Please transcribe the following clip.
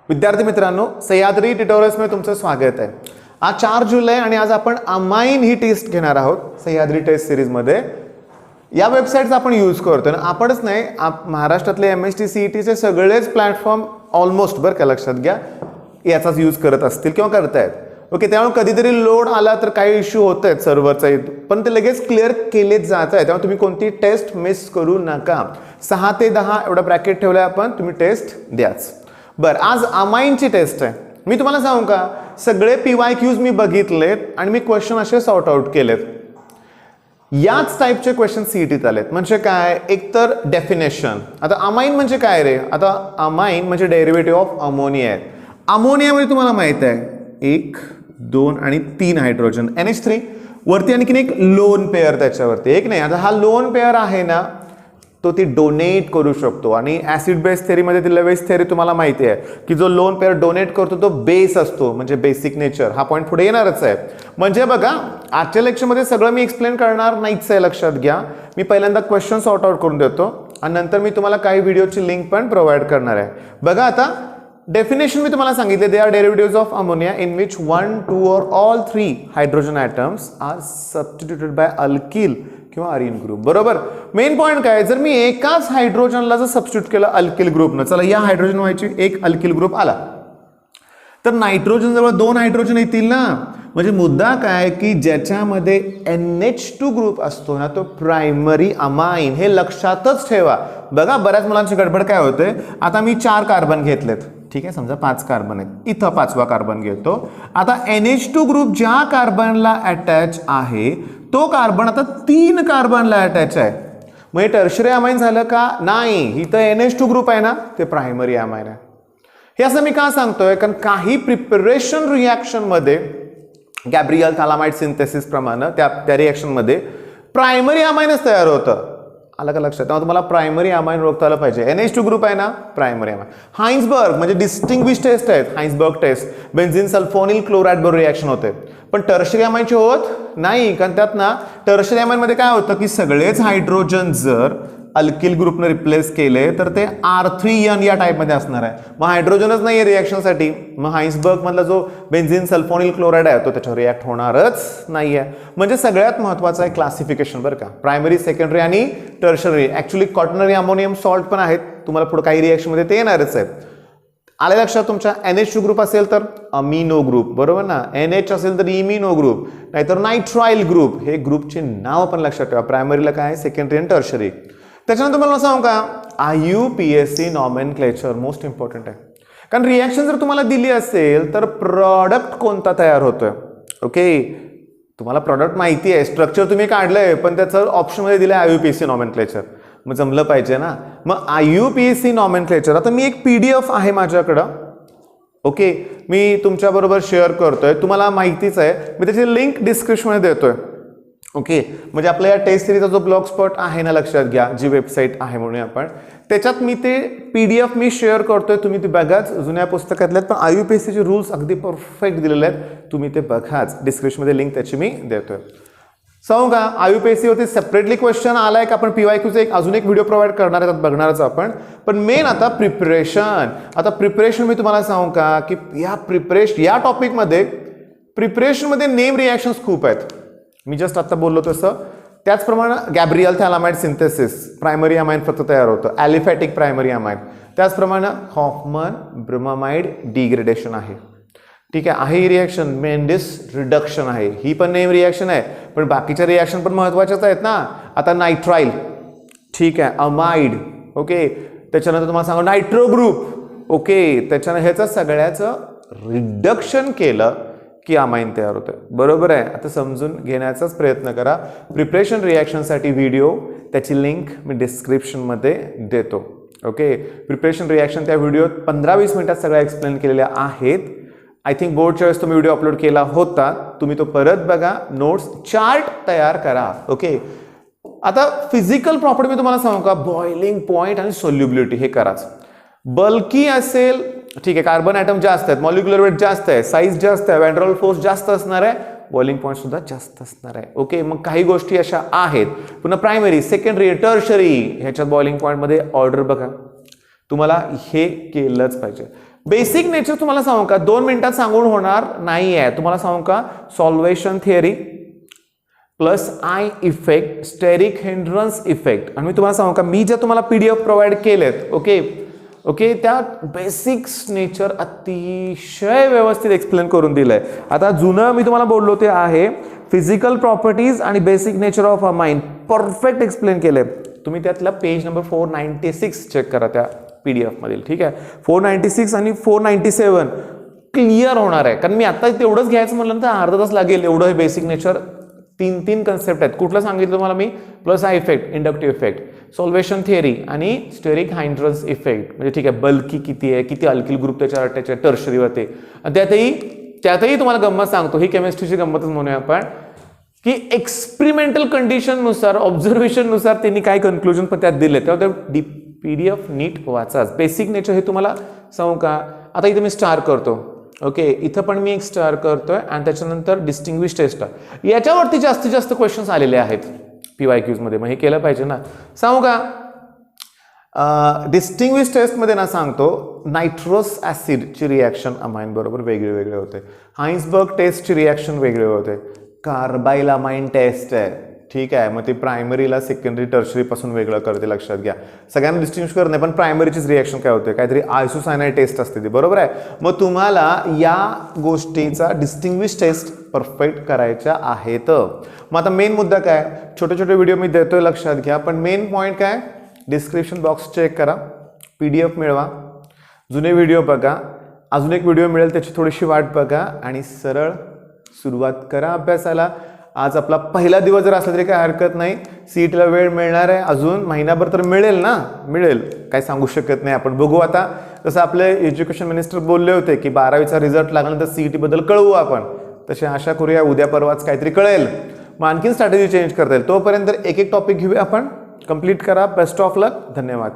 विद्यार्थी मित्रांनो, सह्याद्री ट्युटोरियल्स मध्ये तुमचं स्वागत आहे। आज 4 जुलै आणि आज आपण अमाइन ही टेस्ट घेणार आहोत सह्याद्री टेस्ट सिरीज मध्ये। या वेबसाइट्स आपण यूज करतो आणि आपणच नाही, महाराष्ट्रातले MHTCET चे सगळेच प्लॅटफॉर्म ऑलमोस्ट बरं का लक्षात घ्या याचाच यूज करत असतील किंवा करतायत। ओके, त्यामुळे कधीतरी लोड आला तर काही इश्यू होत आहेत सर्व्हरचा, पण ते लगेच क्लिअर केले जात आहे। त्यामुळे तुम्ही कोणती टेस्ट मिस करू नका। 6 ते 10 एवढा ब्रॅकेट ठेवलाय आपण, तुम्ही टेस्ट द्याच। बरं, आज अमाइनची टेस्ट आहे। मी तुम्हाला सांगू का, सगळे PYQs मी बघितलेत आणि मी क्वेश्चन असे सॉर्ट आउट केलेत। याच टाइपचे क्वेश्चन सीईटीत आलेत। म्हणजे काय, एक तर डेफिनेशन। आता अमाइन म्हणजे काय रे? आता अमाइन म्हणजे डेरिव्हेटिव्ह ऑफ अमोनिया आहे। अमोनियामध्ये तुम्हाला माहित आहे 1, 2 आणि 3 हायड्रोजन NH3 वरती आणखीन एक लोन पेअर त्याच्यावरती एक नाही। आता हा लोन पेअर आहे ना, तो ती डोनेट करू शकतो आणि ऍसिड बेस थेअरीमध्ये ती लेवेज थेअरी तुम्हाला माहिती आहे की जो लोन पेअर डोनेट करतो तो बेस असतो, म्हणजे बेसिक नेचर। हा पॉईंट पुढे येणारच आहे। म्हणजे बघा, आजच्या लेक्चरमध्ये सगळं मी एक्सप्लेन करणार नाहीच आहे, लक्षात घ्या। मी पहिल्यांदा क्वेश्चन सॉर्ट आउट करून देतो आणि नंतर मी तुम्हाला काही व्हिडिओची लिंक पण प्रोव्हाइड करणार आहे। बघा, आता डेफिनेशन मी तुम्हाला सांगितले, they are derivatives of ammonia in which 1, 2 or all 3 hydrogen atoms are substituted by alkyl किंवा अरिन ग्रुप। बरोबर, मेन पॉइंट काय, जर मी एकाच हायड्रोजनला जर सबस्टिट्यूट केलं अल्किल ग्रुपनं, चला या हायड्रोजन व्हायची एक अल्किल ग्रुप आला, तर नायट्रोजन जवळ 2 हायड्रोजन येतील ना। म्हणजे मुद्दा काय की ज्याच्यामध्ये NH2 ग्रुप असतो ना, तो प्रायमरी अमाइन। हे लक्षातच ठेवा। बघा, बऱ्याच मुलांची गडबड काय होते, आता मी 4 कार्बन घेतलेत, ठीक आहे, समजा 5 कार्बन आहेत, इथं 5वा कार्बन घेतो। आता NH2 ग्रुप ज्या कार्बनला अटॅच आहे तो कार्बन आता 3 कार्बनला अटॅच आहे, मग हे टर्शरी अमाइन झालं का? नाही, इथं NH2 ग्रुप आहे ना, ते प्रायमरी अमाइन आहे। हे असं मी का सांगतोय, कारण काही प्रिपरेशन रिॲक्शन मध्ये गॅब्रियल थालामाइड सिंथेसिस प्रमाणे त्या रिॲक्शन मध्ये प्रायमरी अमाइनच तयार होतं। आलं का लक्षात? तेव्हा तुम्हाला प्रायमरी अमाइन ओळखता आलं पाहिजे। NH2 ग्रुप आहे ना, प्रायमरी अमाइन। हाइन्सबर्ग म्हणजे डिस्टिंग्विश टेस्ट आहेत, हाइन्सबर्ग टेस्ट, बेन्झीन सल्फोनिल क्लोराइड बरोबर रिॲक्शन होते, पण टर्शरी अमाइनचे होत नाही। कारण त्यात ना टर्शरी अमाइन मध्ये काय होतं की सगळेच हायड्रोजन जर अल्किल ग्रुपने रिप्लेस केले तर ते R3N या टाइप मध्ये असणार आहे, मग हायड्रोजनच नाहीये रिॲक्शनसाठी। मग हाइन्सबर्ग मधला जो बेन्झीन सल्फोनिल क्लोराइड आहे तो त्याच्यावर रिॲक्ट होणारच नाहीये। म्हणजे सगळ्यात महत्त्वाचं आहे क्लासिफिकेशन बरं का, प्रायमरी, सेकंडरी आणि tertiary. Actually quaternary ammonium salt पण आहेत, तुम्हाला पुढे काही रिॲक्शन मध्ये ते येणारच आहेत। आले लक्षात तुमच्या? NH2 ग्रुप असेल तर अमिनो ग्रुप, बरोबर ना, NH असेल तर इमिनो ग्रुप, नाहीतर नायट्राइल ग्रुप। हे ग्रुपचे नाव पण लक्षात ठेवा, प्रायमरीला काय, सेकंडरी आणि टर्शरी। त्याच्यानंतर मला सांगू का, IUPAC नॉमेनक्लेचर मोस्ट इम्पॉर्टंट आहे, कारण रिॲक्शन जर तुम्हाला दिली असेल तर प्रॉडक्ट कोणता तयार होतोय। ओके, तुम्हाला प्रॉडक्ट माहिती आहे, स्ट्रक्चर तुम्ही काढलंय, पण त्याचं ऑप्शनमध्ये दिलं IUPAC नॉमेनक्लेचर, मग जमलं पाहिजे ना। मग IUPAC नॉमेनक्लेचर, आता मी एक PDF आहे माझ्याकडं, ओके, मी तुमच्या बरोबर शेअर करतोय, तुम्हाला माहितीच आहे, मी त्याची लिंक डिस्क्रिप्शनमध्ये देतोय। ओके, म्हणजे आपल्या या टेस्ट सिरीजचा जो ब्लॉग स्पॉट आहे ना, लक्षात घ्या, जी वेबसाईट आहे म्हणून आपण त्याच्यात मी ते PDF मी शेअर करतोय, तुम्ही ते बघाच। जुन्या पुस्तकातल्यात पण IUPAC चे रूल्स अगदी परफेक्ट दिलेले आहेत, तुम्ही ते बघाच। डिस्क्रिप्शनमध्ये लिंक त्याची मी देतोय। सांगू का, IUPAC होते सेपरेटली क्वेश्चन आलाय का, आपण PYQचा अजून एक व्हिडिओ प्रोव्हाइड करणार आहेत, बघणारच आपण। पण मेन आता प्रिपरेशन। आता प्रिपरेशन मी तुम्हाला सांगू का की या टॉपिकमध्ये प्रिपरेशनमध्ये नेम रिॲक्शन्स खूप आहेत, मी जस्ट आता बोललो तसं। त्याचप्रमाणे गॅब्रियल थॅलामाइड सिंथेसिस, प्रायमरी अमाइन फक्त तयार होतं, ॲलिफॅटिक प्रायमरी अमाइन। त्याचप्रमाणे हॉफमन ब्रोमामाइड डिग्रेडेशन आहे, ठीक आहे ही रिॲक्शन। मेंडिस रिडक्शन आहे, ही पण नेम रिॲक्शन आहे, पण बाकीच्या रिॲक्शन पण महत्त्वाच्याच आहेत ना। आता नायट्राइल, ठीक आहे, अमाइड, ओके, त्याच्यानंतर तुम्हाला सांगू नायट्रो ग्रुप, ओके, त्याच्यानं ह्याचं सगळ्याचं रिडक्शन केलं की अमाइन तयार होतं, बरोबर आहे। आता समजून घेण्याचाच प्रयत्न करा। प्रिपरेशन रिॲक्शनसाठी व्हिडिओ, त्याची लिंक मी डिस्क्रिप्शनमध्ये देतो। ओके, प्रिपरेशन रिॲक्शन त्या व्हिडिओत 15-20 मिनिटात सगळ्या एक्सप्लेन केलेल्या आहेत। आय थिंक बोर्डच्या वेळेस तुम्ही व्हिडिओ अपलोड केला होता, तुम्ही तो परत बघा, नोट्स चार्ट तयार करा। ओके, आता फिजिकल प्रॉपर्टी मी तुम्हाला सांगू का, बॉइलिंग पॉईंट आणि सोल्युबिलिटी हे कराच। बल्की असेल, ठीक आहे, कार्बन ॲटम जास्त आहेत, मॉलिक्युलर वेट जास्त आहे, साईज जास्त आहे, वॅन डर फोर्स जास्त असणार आहे, बॉइलिंग पॉईंट सुद्धा जास्त असणार आहे। ओके, मग काही गोष्टी अशा आहेत। पुन्हा प्रायमरी, सेकंडरी, टर्शरी ह्याच्यात बॉइलिंग पॉईंट मध्ये ऑर्डर बघा, तुम्हाला हे केलंच पाहिजे। बेसिक नेचर तुम्हाला सांगू का 2 मिनिटात सांगून होणार नाही आहे. तुम्हाला सांगू का solvation theory plus I effect, steric hindrance effect, आणि मी तुम्हाला सांगू का मी जे तुम्हाला PDF प्रोव्हाइड केलेत ओके त्या बेसिक्स नेचर अतिशय व्यवस्थित एक्सप्लेन करून दिलंय. आता जुनं मी तुम्हाला बोललो ते आहे फिजिकल प्रॉपर्टीज आणि basic nature of a mind, perfect explain केलंय. तुम्ही त्यातला पेज नंबर 496 चेक करा त्या PDF मधील, ठीक आहे. 496 आणि 497 क्लिअर होणार आहे, कारण मी आता तेवढंच घ्यायचं म्हटलं तर अर्धा तास लागेल. एवढं हे बेसिक नेचर 3 कन्सेप्ट आहेत. कुठलं सांगितलं तुम्हाला मी, plus I effect, inductive effect, solvation theory आणि स्टेरिक हायड्रन्स इफेक्ट, म्हणजे ठीक आहे बल्की किती आहे, किती अल्किल ग्रुप त्याच्यावर अटॅच आहे टर्शरी होते. त्यातही तुम्हाला गंमत सांगतो, ही केमिस्ट्रीची गंमतच म्हणूया आपण, की एक्सपेरिमेंटल कंडिशन नुसार, ऑब्झर्वेशन नुसार त्यांनी काय कन्क्लुजन पण त्यात दिले. तेव्हा PDF नीट वाचाच. बेसिक नेचर हे तुम्हाला सांगू का, आता इथे मी स्टार करतो, ओके, इथं पण मी एक स्टार करतोय आणि त्याच्यानंतर डिस्टिंग्विश टेस्ट, याच्यावरती जास्तीत जास्त क्वेश्चन्स आलेले आहेत PYQs मध्ये. मग हे केलं पाहिजे ना. सांगू का डिस्टिंग्विश टेस्ट मध्ये ना सांगतो नायट्रस ऍसिडची रिॲक्शन अमाइन बरोबर वेगळे वेगळे होते. हाइन्सबर्ग टेस्टची रिॲक्शन वेगळे होते. कार्बाइल अमाइन टेस्ट आहे, ठीक आहे. मग ते प्रायमरीला सेकंडरी टर्शरी पासून वेगळं करते, लक्षात घ्या. सगळ्यांना डिस्टिंग्विश करत नाही, पण प्रायमरीचीच रिॲक्शन काय होते, काहीतरी आयसोसायनाइड टेस्ट असते ती, बरोबर आहे. मग तुम्हाला या गोष्टीचा डिस्टिंग्विश टेस्ट परफेक्ट करायच्या आहेत. मग आता मेन मुद्दा काय, छोटे छोटे व्हिडिओ मी देतोय, लक्षात घ्या. पण मेन पॉईंट काय, डिस्क्रिप्शन बॉक्स चेक करा, PDF मिळवा, जुने व्हिडिओ बघा, अजून एक व्हिडिओ मिळेल त्याची थोडीशी वाट बघा आणि सरळ सुरुवात करा अभ्यासाला. आज आपला पहिला दिवस जर असला तरी काय हरकत नाही. CETला वेळ मिळणार आहे, अजून महिनाभर तर मिळेल ना, मिळेल, काय सांगू शकत नाही आपण. बघू आता, जसं आपले एज्युकेशन मिनिस्टर बोलले होते की 12वीचा रिझल्ट लागल्यानंतर CET बद्दल कळवू आपण, तशी आशा करूया उद्या परवाच काहीतरी कळेल. मग आणखीन स्ट्रॅटेजी चेंज करता येईल. तोपर्यंत एक एक टॉपिक घेऊया आपण, कंप्लीट करा. बेस्ट ऑफ लक, धन्यवाद.